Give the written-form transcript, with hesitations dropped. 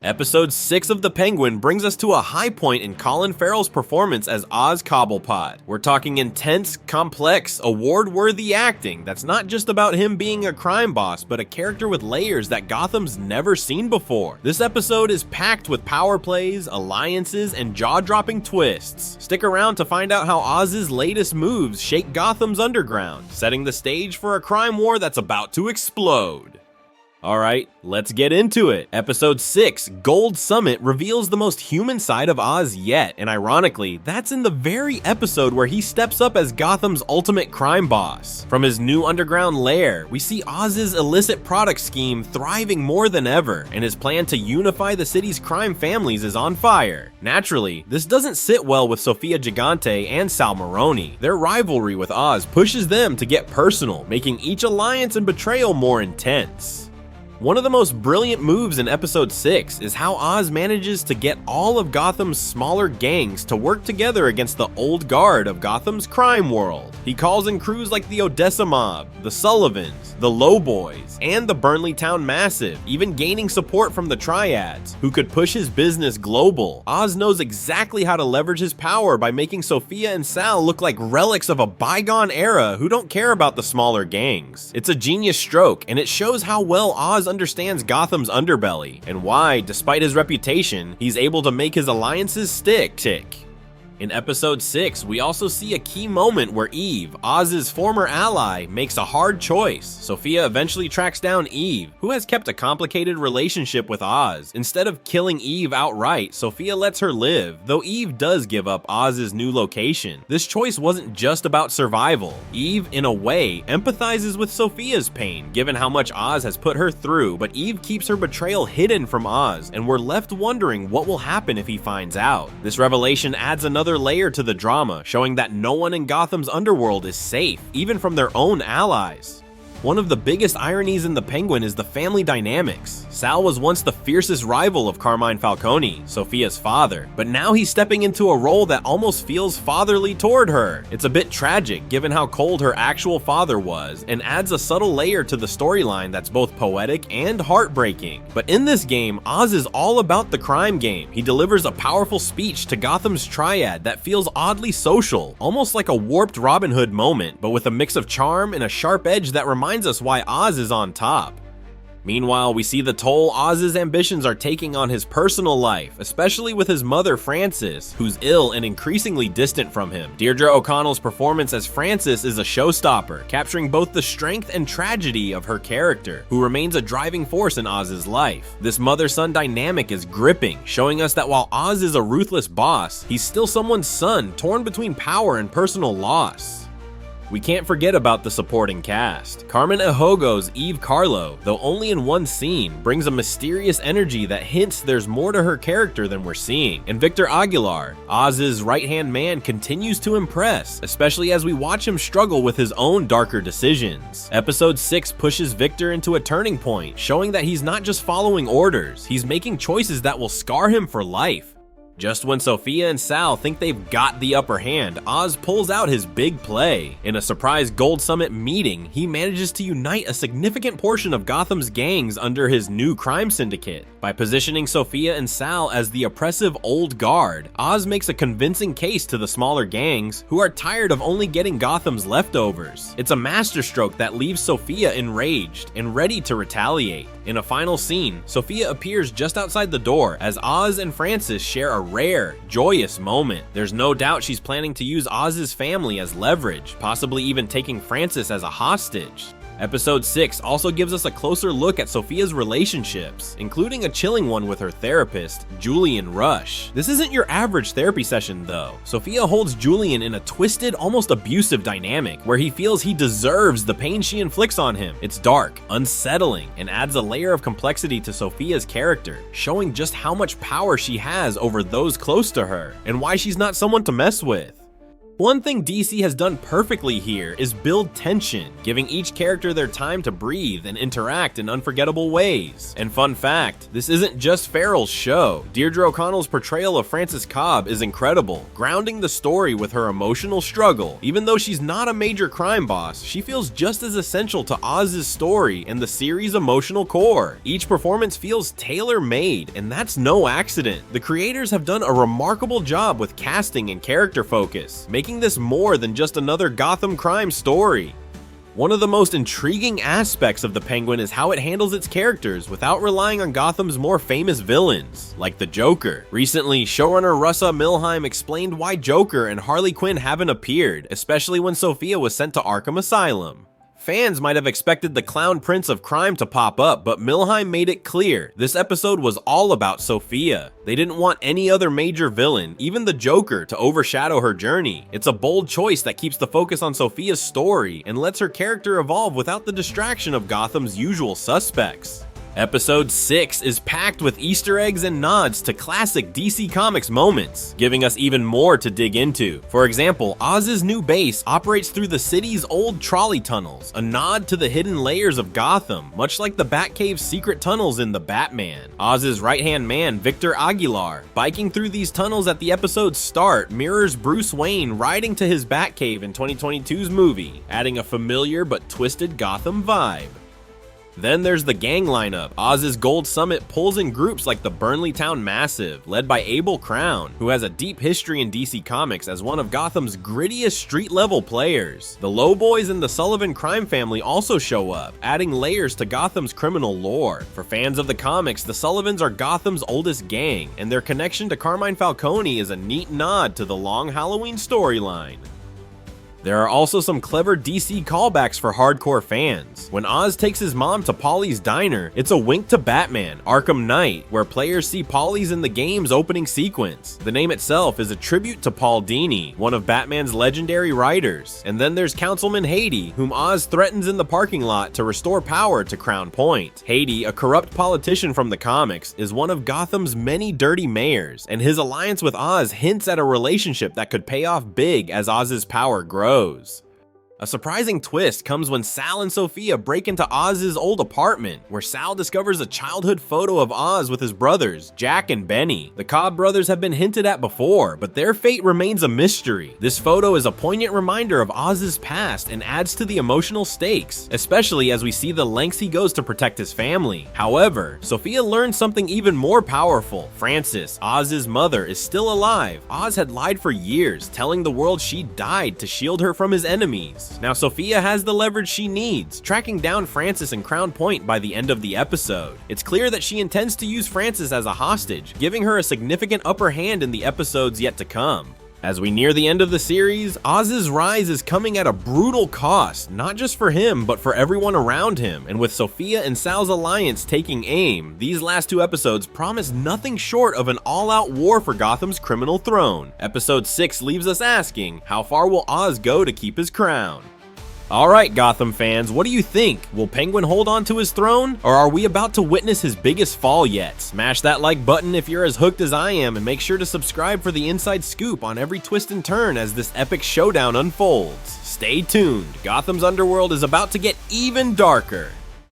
Episode 6 of The Penguin brings us to a high point in Colin Farrell's performance as Oz Cobblepot. We're talking intense, complex, award-worthy acting that's not just about him being a crime boss, but a character with layers that Gotham's never seen before. This episode is packed with power plays, alliances, and jaw-dropping twists. Stick around to find out how Oz's latest moves shake Gotham's underground, setting the stage for a crime war that's about to explode. Alright, let's get into it. Episode 6, Gold Summit, reveals the most human side of Oz yet, and ironically, that's in the very episode where he steps up as Gotham's ultimate crime boss. From his new underground lair, we see Oz's illicit product scheme thriving more than ever, and his plan to unify the city's crime families is on fire. Naturally, this doesn't sit well with Sofia Gigante and Sal Maroni. Their rivalry with Oz pushes them to get personal, making each alliance and betrayal more intense. One of the most brilliant moves in episode 6 is how Oz manages to get all of Gotham's smaller gangs to work together against the old guard of Gotham's crime world. He calls in crews like the Odessa Mob, the Sullivans, the Lowboys, and the Burnley Town Massive, even gaining support from the Triads, who could push his business global. Oz knows exactly how to leverage his power by making Sofia and Sal look like relics of a bygone era who don't care about the smaller gangs. It's a genius stroke, and it shows how well Oz understands Gotham's underbelly, and why, despite his reputation, he's able to make his alliances stick. In episode 6, we also see a key moment where Eve, Oz's former ally, makes a hard choice. Sofia eventually tracks down Eve, who has kept a complicated relationship with Oz. Instead of killing Eve outright, Sofia lets her live, though Eve does give up Oz's new location. This choice wasn't just about survival. Eve, in a way, empathizes with Sofia's pain, given how much Oz has put her through, but Eve keeps her betrayal hidden from Oz, and we're left wondering what will happen if he finds out. This revelation adds another layer to the drama, showing that no one in Gotham's underworld is safe, even from their own allies. One of the biggest ironies in The Penguin is the family dynamics. Sal was once the fiercest rival of Carmine Falcone, Sofia's father, but now he's stepping into a role that almost feels fatherly toward her. It's a bit tragic given how cold her actual father was, and adds a subtle layer to the storyline that's both poetic and heartbreaking. But in this game, Oz is all about the crime game. He delivers a powerful speech to Gotham's Triad that feels oddly social, almost like a warped Robin Hood moment, but with a mix of charm and a sharp edge that reminds us why Oz is on top. Meanwhile, we see the toll Oz's ambitions are taking on his personal life, especially with his mother Frances, who's ill and increasingly distant from him. Deirdre O'Connell's performance as Frances is a showstopper, capturing both the strength and tragedy of her character, who remains a driving force in Oz's life. This mother-son dynamic is gripping, showing us that while Oz is a ruthless boss, he's still someone's son, torn between power and personal loss. We can't forget about the supporting cast. Carmen Ejogo's Eve Carlo, though only in one scene, brings a mysterious energy that hints there's more to her character than we're seeing. And Victor Aguilar, Oz's right-hand man, continues to impress, especially as we watch him struggle with his own darker decisions. Episode 6 pushes Victor into a turning point, showing that he's not just following orders, he's making choices that will scar him for life. Just when Sofia and Sal think they've got the upper hand, Oz pulls out his big play. In a surprise Gold Summit meeting, he manages to unite a significant portion of Gotham's gangs under his new crime syndicate. By positioning Sofia and Sal as the oppressive old guard, Oz makes a convincing case to the smaller gangs, who are tired of only getting Gotham's leftovers. It's a masterstroke that leaves Sofia enraged and ready to retaliate. In a final scene, Sofia appears just outside the door as Oz and Frances share a rare, joyous moment. There's no doubt she's planning to use Oz's family as leverage, possibly even taking Frances as a hostage. Episode 6 also gives us a closer look at Sofia's relationships, including a chilling one with her therapist, Julian Rush. This isn't your average therapy session though. Sofia holds Julian in a twisted, almost abusive dynamic, where he feels he deserves the pain she inflicts on him. It's dark, unsettling, and adds a layer of complexity to Sofia's character, showing just how much power she has over those close to her, and why she's not someone to mess with. One thing DC has done perfectly here is build tension, giving each character their time to breathe and interact in unforgettable ways. And fun fact, this isn't just Farrell's show. Deirdre O'Connell's portrayal of Frances Cobb is incredible, grounding the story with her emotional struggle. Even though she's not a major crime boss, she feels just as essential to Oz's story and the series' emotional core. Each performance feels tailor-made, and that's no accident. The creators have done a remarkable job with casting and character focus, making this more than just another Gotham crime story. One of the most intriguing aspects of the Penguin is how it handles its characters without relying on Gotham's more famous villains, like the Joker. Recently, showrunner Russa Milheim explained why Joker and Harley Quinn haven't appeared, especially when Sofia was sent to Arkham Asylum. Fans might have expected the Clown Prince of Crime to pop up, but Milheim made it clear this episode was all about Sofia. They didn't want any other major villain, even the Joker, to overshadow her journey. It's a bold choice that keeps the focus on Sofia's story and lets her character evolve without the distraction of Gotham's usual suspects. Episode 6 is packed with Easter eggs and nods to classic DC Comics moments, giving us even more to dig into. For example, Oz's new base operates through the city's old trolley tunnels, a nod to the hidden layers of Gotham, much like the Batcave's secret tunnels in The Batman. Oz's right-hand man, Victor Aguilar, biking through these tunnels at the episode's start, mirrors Bruce Wayne riding to his Batcave in 2022's movie, adding a familiar but twisted Gotham vibe. Then there's the gang lineup. Oz's Gold Summit pulls in groups like the Burnley Town Massive, led by Abel Crown, who has a deep history in DC Comics as one of Gotham's grittiest street-level players. The Lowboys and the Sullivan crime family also show up, adding layers to Gotham's criminal lore. For fans of the comics, the Sullivans are Gotham's oldest gang, and their connection to Carmine Falcone is a neat nod to the Long Halloween storyline. There are also some clever DC callbacks for hardcore fans. When Oz takes his mom to Polly's diner, it's a wink to Batman: Arkham Knight, where players see Polly's in the game's opening sequence. The name itself is a tribute to Paul Dini, one of Batman's legendary writers. And then there's Councilman Haiti, whom Oz threatens in the parking lot to restore power to Crown Point. Haiti, a corrupt politician from the comics, is one of Gotham's many dirty mayors, and his alliance with Oz hints at a relationship that could pay off big as Oz's power grows. A surprising twist comes when Sal and Sofia break into Oz's old apartment, where Sal discovers a childhood photo of Oz with his brothers, Jack and Benny. The Cobb brothers have been hinted at before, but their fate remains a mystery. This photo is a poignant reminder of Oz's past and adds to the emotional stakes, especially as we see the lengths he goes to protect his family. However, Sofia learns something even more powerful. Frances, Oz's mother, is still alive. Oz had lied for years, telling the world she died to shield her from his enemies. Now Sofia has the leverage she needs, tracking down Frances in Crown Point by the end of the episode. It's clear that she intends to use Frances as a hostage, giving her a significant upper hand in the episodes yet to come. As we near the end of the series, Oz's rise is coming at a brutal cost, not just for him, but for everyone around him, and with Sofia and Sal's alliance taking aim, these last two episodes promise nothing short of an all-out war for Gotham's criminal throne. Episode 6 leaves us asking, how far will Oz go to keep his crown? Alright Gotham fans, what do you think? Will Penguin hold on to his throne? Or are we about to witness his biggest fall yet? Smash that like button if you're as hooked as I am, and make sure to subscribe for the inside scoop on every twist and turn as this epic showdown unfolds. Stay tuned, Gotham's Underworld is about to get even darker.